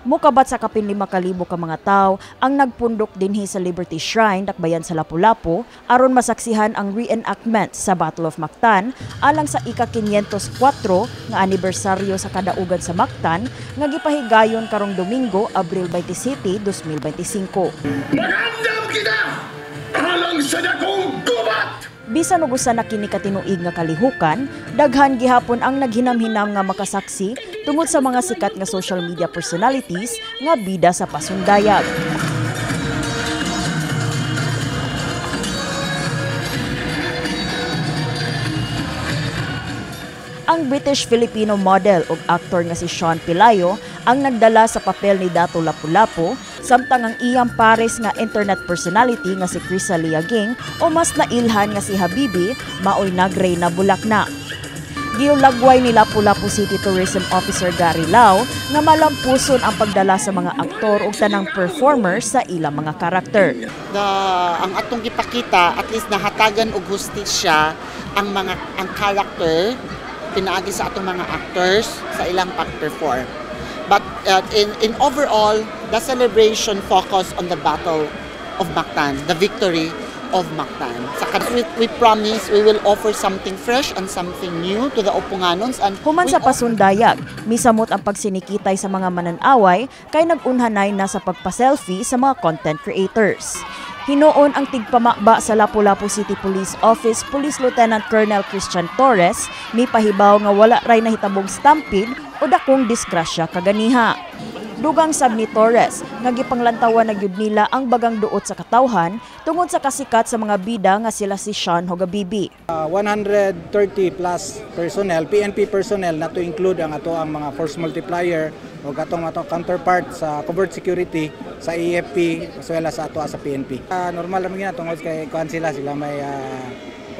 Mukabat sa kapin 5,000 ka mga tao ang nagpundok dinhi sa Liberty Shrine dakbayan sa Lapu-Lapu aron masaksihan ang reenactment sa Battle of Mactan alang sa ika-504 nga anibersaryo sa kadaugan sa Mactan nga gipahigayon karong Domingo, Abril 27, 2025. Magandam kita alang sa dakong gubat! Bisan ug usa na kini katinuig nga kalihukan, daghan gihapon ang naghinam-hinam nga makasaksi tungod sa mga sikat nga social media personalities nga bida sa pasundayag. Ang British-Filipino model ug aktor nga si Sean Pelayo ang nagdala sa papel ni Dato Lapu-Lapu, samtang ang iyang pares nga internet personality nga si Crisalia Ging o mas nailhan nga si Habibi maoy nagray na bulak na. Giulagway ni Lapu-Lapu City Tourism Officer Gary Lau nga malampuson ang pagdala sa mga aktor ug tanang performers sa ilang mga karakter. Ang atong gipakita at least nahatagan og hustisya ang character pinaagi sa atong mga actors sa ilang pag-perform. But in overall, the celebration focused on the Battle of Mactan, the victory of Mactan. We promise we will offer something fresh and something new to the Opunganons. And human sa pasundayag, misamot ang pagsinikitay sa mga mananaway kay nag-unhanay na sa pagpa-selfie sa mga content creators. Hinoon ang tigpamakba sa Lapu-Lapu City Police Office Police Lieutenant Colonel Christian Torres ni pahibaw nga wala ray nahitabong stampede o dakong disgrasya kaganiha. Dugang sab ni Torres nga gipanglantawan na gyud nila ang bagang duot sa katawhan tungod sa kasikat sa mga bida nga sila si Sean Hogabibi. 130 plus personnel, PNP personnel na to include ang mga force multiplier o atong counterpart sa covert security sa AFP as well as sa sa PNP. Normal naman gina tungod kay kuan sila may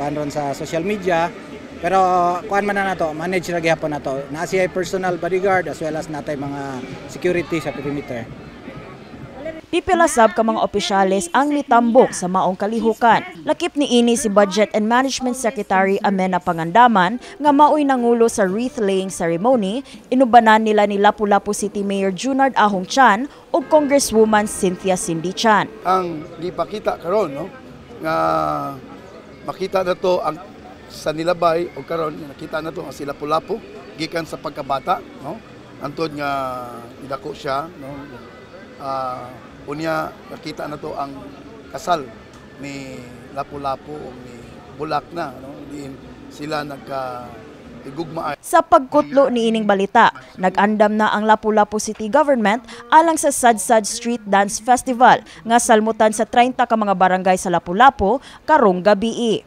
kuan ron sa social media. Pero kuan man na nato, manage ra gyapon nato. Naa siya personal bodyguard as well as natay mga security sa perimeter. Pipila sab ka mga opisyales ang mitambok sa maong kalihukan. Lakip ni ini si Budget and Management Secretary Amena Pangandaman nga maoy nangulo sa wreath-laying ceremony, inubanan nila ni Lapu-Lapu City Mayor Junard Ahong Chan ug Congresswoman Cynthia Cindy Chan. Ang gipakita karon nga makita na to ang sa nilabay o karon nakita na to ang si Lapu-Lapu gikan sa pagkabata antod nga idako siya unya nakita na to ang kasal ni Lapu-Lapu ug ni Bulak na diin sila igugma. Sa pagkutlo ni ining balita, nag-andam na ang Lapu-Lapu City Government alang sa Sadsad Street Dance Festival nga salmutan sa 30 ka mga barangay sa Lapu-Lapu karong gabii.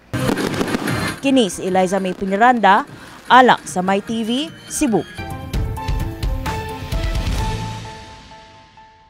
Kini si Eliza May Piniranda, alang sa MyTV, Cebu.